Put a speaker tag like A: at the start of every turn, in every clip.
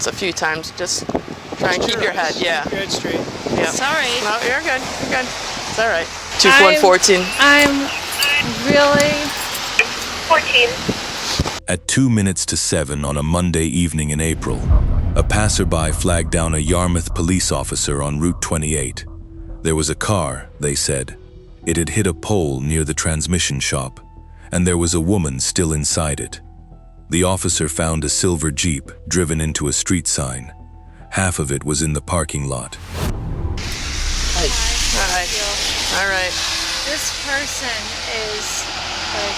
A: a few times. Just try and keep your head. Yeah.
B: Your head straight.
A: Yeah.
C: Sorry.
A: No, you're good. You're good. It's all right. 2-1-14.
C: I'm really
D: 14.
E: At 2 minutes to 7 on a Monday evening in April, a passerby flagged down a Yarmouth police officer on Route 28. There was a car, they said. It had hit a pole near the transmission shop, and there was a woman still inside it. The officer found a silver Jeep driven into a street sign. Half of it was in the parking lot.
A: All right. All right.
C: This person is like.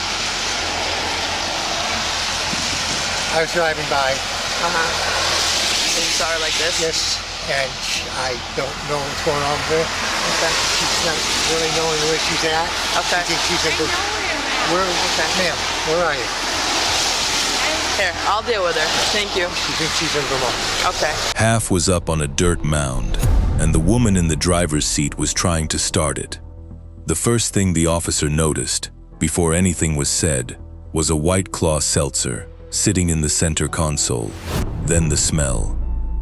B: I was driving by.
A: So you saw her like this?
B: Yes, and I don't know what's going on with her.
A: Okay.
B: She's not really knowing where she's at.
A: Okay.
B: She thinks she's
C: I
B: in
C: know
B: the.
C: where you're at.
B: Where, ma'am, where are you?
A: Here, I'll deal with her. Thank you.
B: She thinks she's in Vermont.
A: Okay.
E: Half was up on a dirt mound, and the woman in the driver's seat was trying to start it. The first thing the officer noticed, before anything was said, was a White Claw seltzer sitting in the center console. Then the smell.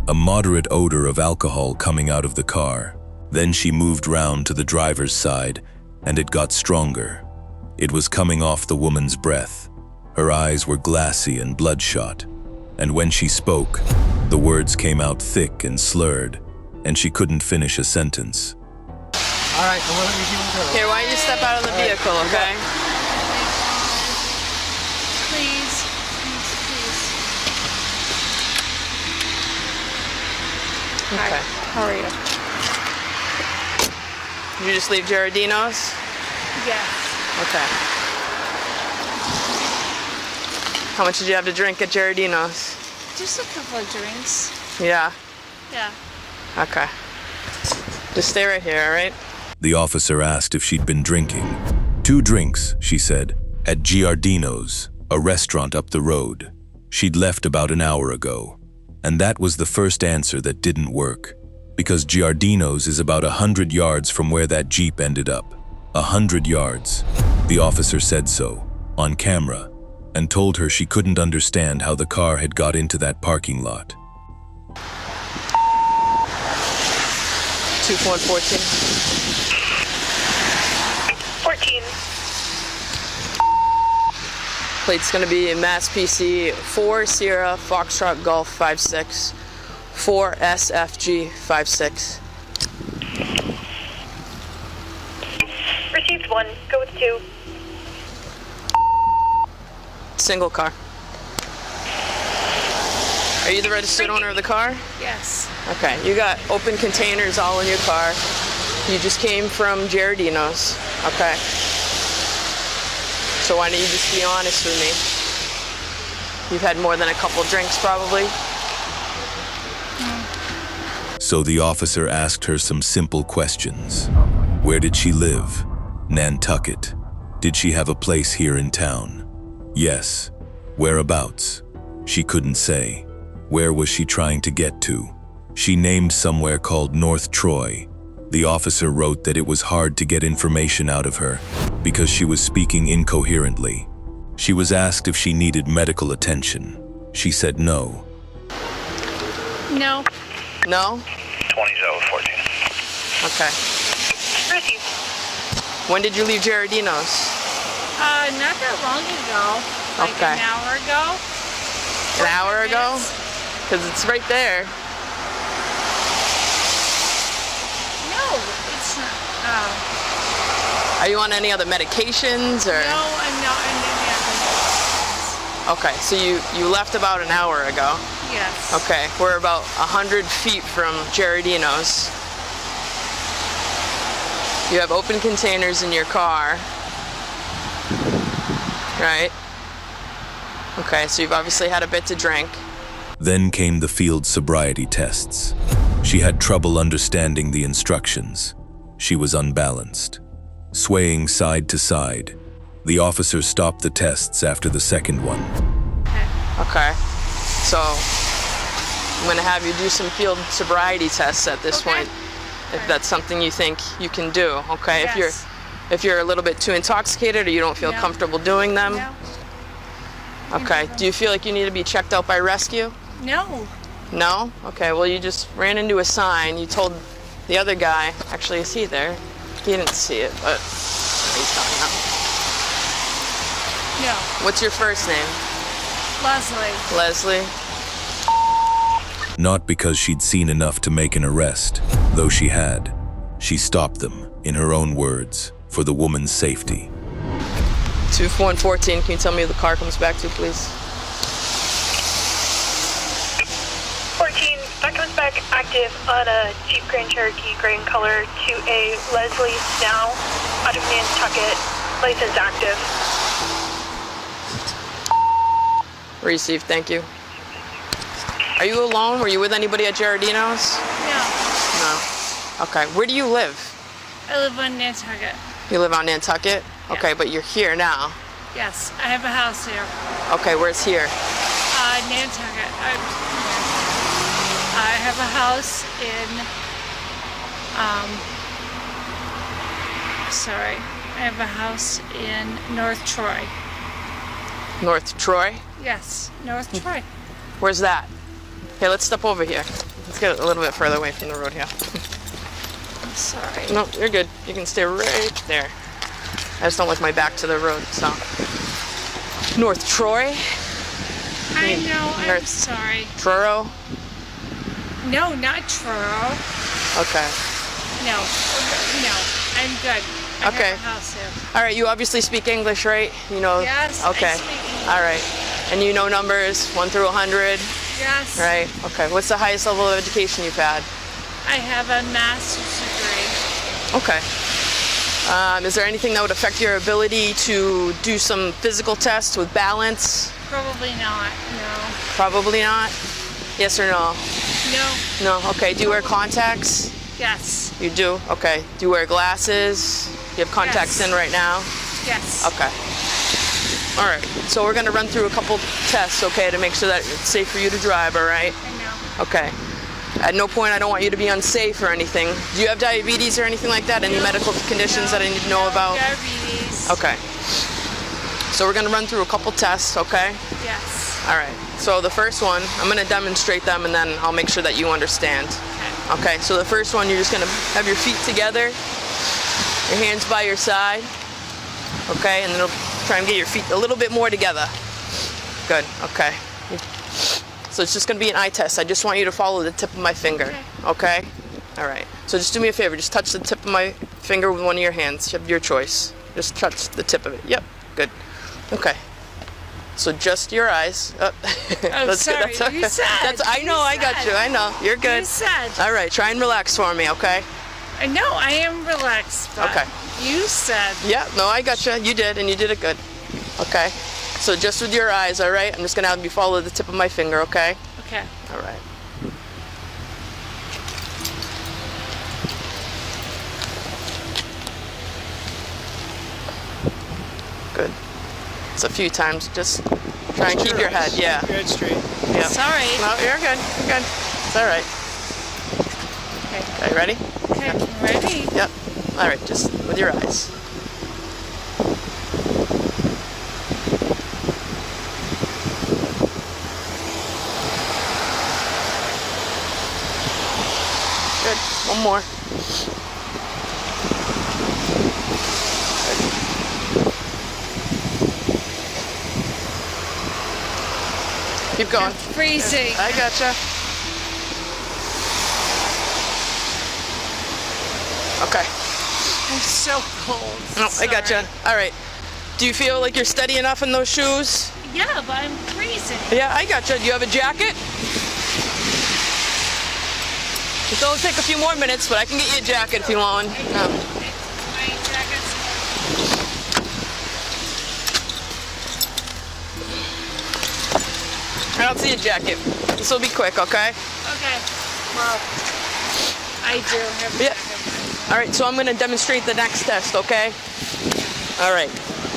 E: A moderate odor of alcohol coming out of the car. Then she moved round to the driver's side, and it got stronger. It was coming off the woman's breath. Her eyes were glassy and bloodshot, and when she spoke, the words came out thick and slurred, and she couldn't finish a sentence.
B: All right, I'm going to let you deal with her.
A: Here, why don't you step out of the vehicle, okay?
C: Please, please, please.
A: Okay.
C: How are you?
A: Did you just leave Giardino's?
C: Yes.
A: Okay. How much did you have to drink at Giardino's?
C: Just a couple of drinks.
A: Yeah.
C: Yeah.
A: Okay. Just stay right here, all right?
E: The officer asked if she'd been drinking. 2 drinks, she said, at Giardino's, a restaurant up the road. She'd left about an hour ago. And that was the first answer that didn't work, because Giardino's is about 100 yards from where that Jeep ended up. 100 yards. The officer said so, on camera, and told her she couldn't understand how the car had got into that parking lot.
A: 2-1-14.
D: 14.
A: Plate's gonna be in Mass PC 4 Sierra Foxtrot Golf 56 4 SFG 56.
D: Received 1. Go with 2.
A: Single car. Are you the registered owner of the car?
C: Yes.
A: Okay, you got open containers all in your car. You just came from Giardino's, okay? So why don't you just be honest with me? You've had more than a couple drinks probably.
E: So the officer asked her some simple questions. Where did she live? Nantucket. Did she have a place here in town? Yes. Whereabouts? She couldn't say. Where was she trying to get to? She named somewhere called North Troy. The officer wrote that it was hard to get information out of her because she was speaking incoherently. She was asked if she needed medical attention. She said no.
C: No.
A: No?
D: 20-14.
A: Okay.
D: Received.
A: When did you leave Giardino's?
C: Not that long ago. Like
A: Okay.
C: an hour ago.
A: An hour
C: 45
A: ago?
C: minutes.
A: Because it's right there.
C: No, it's not.
A: Are you on any other medications or?
C: No, I'm not on any other.
A: Okay, so you left about an hour ago.
C: Yes.
A: Okay, we're about 100 feet from Giardino's. You have open containers in your car. Right? Okay, so you've obviously had a bit to drink.
E: Then came the field sobriety tests. She had trouble understanding the instructions. She was unbalanced, swaying side to side. The officer stopped the tests after the second one.
A: Okay, so I'm gonna have you do some field sobriety tests at this point, if that's something you think you can do, okay?
C: Yes.
A: If you're a little bit too intoxicated or you don't feel
C: No.
A: comfortable doing them.
C: No.
A: Okay, do you feel like you need to be checked out by rescue?
C: No.
A: No? Okay, well, you just ran into a sign. You told the other guy, actually, is he there? He didn't see it, but he's coming up.
C: No.
A: What's your first name?
C: Leslie.
A: Leslie?
E: Not because she'd seen enough to make an arrest, though she had. She stopped them, in her own words, for the woman's safety.
A: 2-1-14, can you tell me who the car comes back to, please?
D: 14, that comes back active on a Jeep Grand Cherokee gray in color to a Leslie Snell out of Nantucket, license active.
A: Received, thank you. Are you alone? Were you with anybody at Giardino's?
C: No.
A: No. Okay, where do you live?
C: I live on Nantucket.
A: You live on Nantucket?
C: Yeah.
A: Okay, but you're here now.
C: Yes, I have a house here.
A: Okay, where's here?
C: Nantucket. I have a house in, I have a house in North Troy.
A: North Troy?
C: Yes, North Troy.
A: Where's that? Okay, let's step over here. Let's get a little bit further away from the road here.
C: I'm sorry.
A: No, you're good. You can stay right there. I just don't like my back to the road, so. North Troy?
C: I know, I'm
A: North
C: sorry.
A: Truro?
C: No, not Truro.
A: Okay.
C: No, I'm good. I
A: Okay.
C: have a house here.
A: All right, you obviously speak English, right? You know.
C: Yes,
A: Okay.
C: I speak English.
A: All right. And you know numbers 1 through 100,
C: Yes.
A: right? Okay. What's the highest level of education you've had?
C: I have a master's degree.
A: Okay. Is there anything that would affect your ability to do some physical tests with balance?
C: Probably not, no.
A: Probably not. Yes or no?
C: No,
A: No. Okay. Do you wear contacts?
C: yes,
A: You do? Okay. Do you wear glasses? You have contacts
C: Yes.
A: in right now?
C: yes.
A: Okay. All right. So we're going to run through a couple tests, okay, to make sure that it's safe for you to drive, all right?
C: I know.
A: Okay. At no point I don't want you to be unsafe or anything. Do you have diabetes or anything like that? Any medical conditions that I need to know about?
C: Diabetes.
A: Okay. So we're going to run through a couple tests, okay?
C: Yes.
A: All right. So the first one, I'm going to demonstrate them and then I'll make sure that you understand.
C: Okay.
A: Okay, so the first one, you're just going to have your feet together, your hands by your side, okay? And then try and get your feet a little bit more together. Good, okay. So it's just going to be an eye test. I just want you to follow the tip of my finger, okay? All right. So just do me a favor. Just touch the tip of my finger with one of your hands. You have your choice. Just touch the tip of it. Yep, good. Okay. So just your eyes. Oh,
C: Oh, sorry.
A: That's okay.
C: You said.
A: I know. I got
C: said.
A: you. I know. You're good.
C: You said.
A: All right. Try and relax for me, okay?
C: I know, I am relaxed, but
A: Okay.
C: you said.
A: Yeah. No, I got you. You did, and you did it good. Okay. So just with your eyes, all right? I'm just gonna have you follow the tip of my finger, okay?
C: Okay.
A: All right. Good. It's a few times. Just try and keep your head. Yeah.
B: Good, straight.
A: Yeah.
C: Sorry.
A: No, you're good. You're good. It's all right.
C: Okay.
A: Okay, ready?
C: Okay, I'm ready.
A: Yep. All right, just with your eyes. Good. One more. Good. Keep going.
C: I'm freezing.
A: I gotcha. Okay.
C: I'm so cold.
A: No, I
C: Sorry.
A: gotcha. All right. Do you feel like you're steady enough in those shoes?
C: Yeah, but I'm freezing.
A: Yeah, I gotcha. Do you have a jacket? It'll only take a few more minutes, but I can get you a jacket if you want one. No.
C: My jacket's
A: I don't see a jacket. This will be quick, okay?
C: okay. Well, I do have a
A: Yeah.
C: jacket.
A: All right, so I'm going to demonstrate the next test, okay? All right.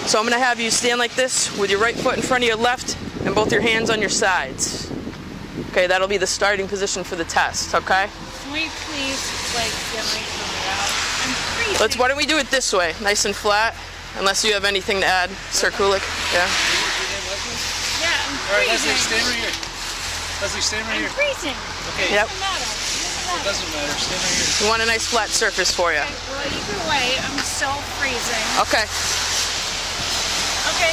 A: So I'm going to have you stand like this with your right foot in front of your left and both your hands on your sides. Okay, that'll be the starting position for the test, okay?
C: Can we please, get my coat out? I'm freezing.
A: Why don't we do it this way, nice and flat, unless you have anything to add, Sir Kulik? Yeah?
C: Yeah, I'm
B: All right, Leslie,
C: freezing.
B: stand right here.
F: Leslie, stand right
C: I'm
F: here.
C: freezing.
F: Okay.
A: Yep.
C: Doesn't matter.
F: It doesn't matter. Stand right here.
A: You want a nice flat surface for you.
C: Okay, well, either way, I'm still freezing.
A: Okay.
C: Okay.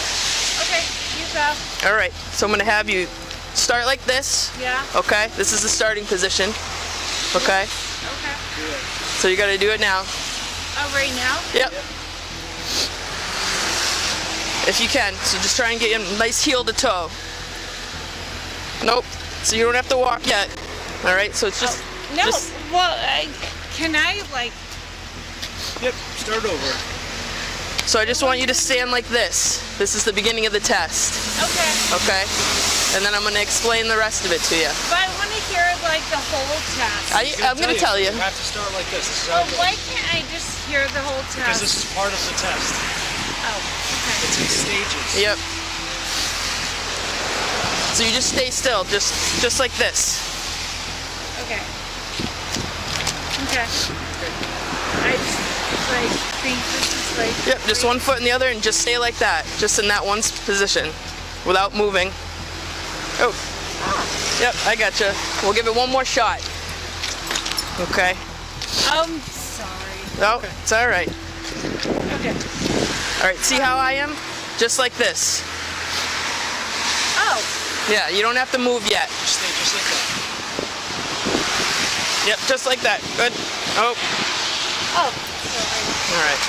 C: Okay. You go.
A: All right. So I'm gonna have you start like this.
C: Yeah.
A: Okay. This is the starting position. Okay.
C: Okay.
A: So you gotta do it now.
C: Oh, right now?
A: Yep. If you can. So just try and get a nice heel to toe. Nope. So you don't have to walk yet. All right. So it's just.
C: No.
A: Just,
C: Well, can I like?
F: Yep. Start over.
A: so I just want you to stand like this. This is the beginning of the test.
C: Okay.
A: Okay. And then I'm gonna explain the rest of it to you.
C: But I want to hear like the whole test.
A: I'm gonna tell you.
F: You have to start like this. This is
C: Well,
F: how it goes.
C: why can't I just hear the whole
F: Because
C: test?
F: this is part of the test.
C: Oh. Okay.
F: It's in stages.
A: Yep. So you just stay still, just like this.
C: Okay. Okay. I just like think this is like.
A: Yep, just one foot in the other and just stay like that, just in that one position, without moving. Oh. Yep, I gotcha. We'll give it one more shot. Okay.
C: I'm sorry.
A: Oh, it's all right.
C: Okay.
A: All right, see how I am? Just like this.
C: Oh.
A: Yeah, you don't have to move yet.
F: Just stay just like that.
A: Yep, just like that. Good. Oh,
C: Oh. Sorry.
A: all right.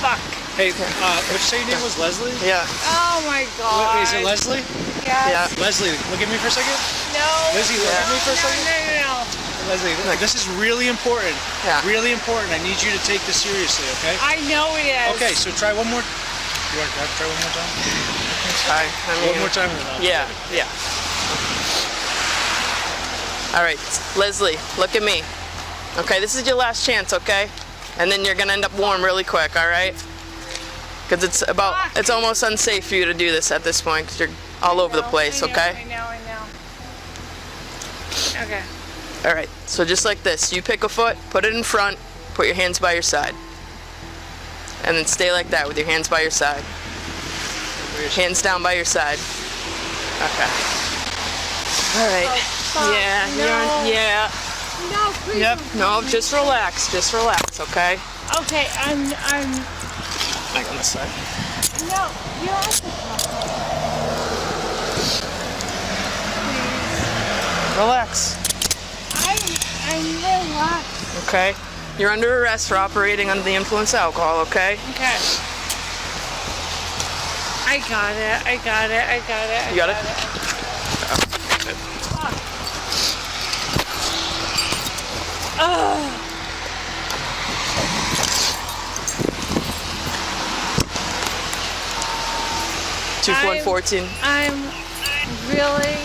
C: Fuck.
F: Hey, would you say your name was Leslie?
A: Yeah,
C: Oh my god.
F: Wait, is it Leslie?
C: Yes.
A: yeah.
F: Leslie, look at me for a second.
C: No.
F: Lizzie, look at me for a second.
C: No.
F: Leslie, this is really important.
A: Yeah.
F: Really important. I need you to take this seriously, okay?
C: I know it is.
F: Okay, so try one more. You want to try one more time?
A: I
F: One more time and then I'll
A: Yeah, yeah. All right, Leslie, look at me. Okay, this is your last chance, okay? And then you're gonna end up warm really quick, all right? Because it's almost unsafe for you to do this at this point because you're all over the place, okay?
C: I know. Okay.
A: All right, so just like this, you pick a foot, put it in front, put your hands by your side. And then stay like that with your hands by your side. Hands down by your side. Okay. All right.
C: fuck,
A: Yeah,
C: no.
A: yeah.
C: No, please.
A: Yep. No, just relax, okay?
C: Okay, I'm.
A: Back on this side.
C: No, you're at the Please.
A: Relax.
C: I'm relaxed.
A: Okay. You're under arrest for operating under the influence of alcohol, okay?
C: Okay. I got it.
A: You got it?
C: Oh.
A: 2-1-14.
C: I'm really.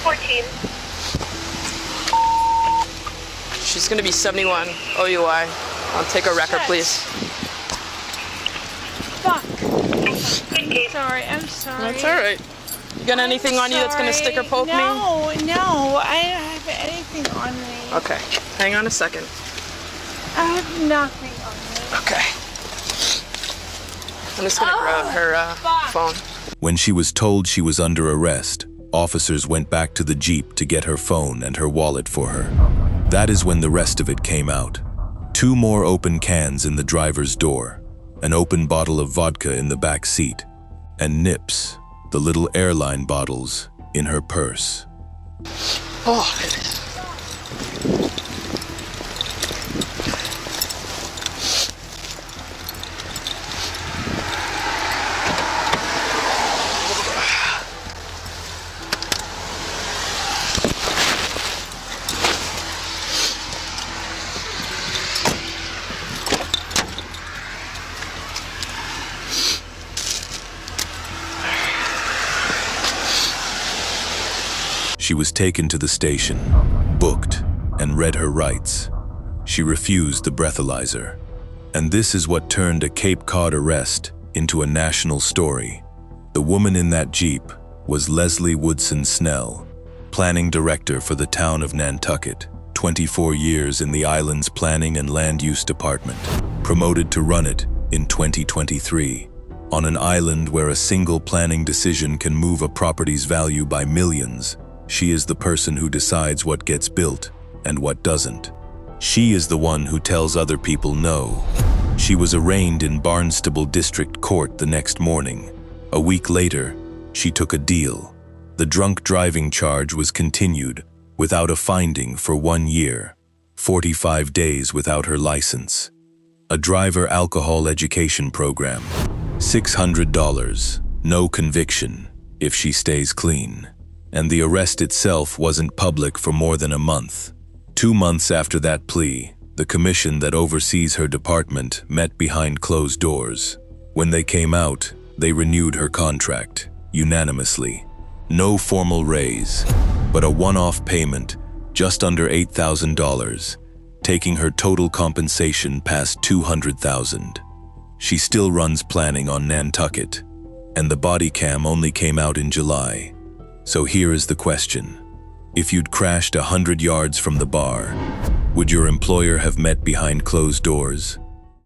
D: 14.
A: She's gonna be 71 OUI. I'll take a record,
C: Shit.
A: please.
C: Fuck. I'm sorry.
A: That's all right. You got anything on you that's gonna stick or poke me?
C: No, I don't have anything on me.
A: Okay. Hang on a second.
C: I have nothing on me.
A: Okay. I'm just gonna grab her
C: fuck.
A: phone.
E: When she was told she was under arrest, officers went back to the Jeep to get her phone and her wallet for her. That is when the rest of it came out. 2 more open cans in the driver's door, an open bottle of vodka in the back seat, and nips, the little airline bottles, in her purse.
A: Oh.
E: She was taken to the station, booked, and read her rights. She refused the breathalyzer. And this is what turned a Cape Cod arrest into a national story. The woman in that Jeep was Leslie Woodson Snell, planning director for the town of Nantucket, 24 years in the island's planning and land use department, promoted to run it in 2023. On an island where a single planning decision can move a property's value by millions, she is the person who decides what gets built and what doesn't. She is the one who tells other people no. She was arraigned in Barnstable District Court the next morning. A week later, she took a deal. The drunk driving charge was continued without a finding for 1 year, 45 days without her license. A driver alcohol education program, $600, no conviction if she stays clean. And the arrest itself wasn't public for more than a month. 2 months after that plea, the commission that oversees her department met behind closed doors. When they came out, they renewed her contract, unanimously. No formal raise, but a one-off payment just under $8,000, taking her total compensation past $200,000. She still runs planning on Nantucket, and the Bodycam only came out in July. So here is the question. If you'd crashed 100 yards from the bar, would your employer have met behind closed doors?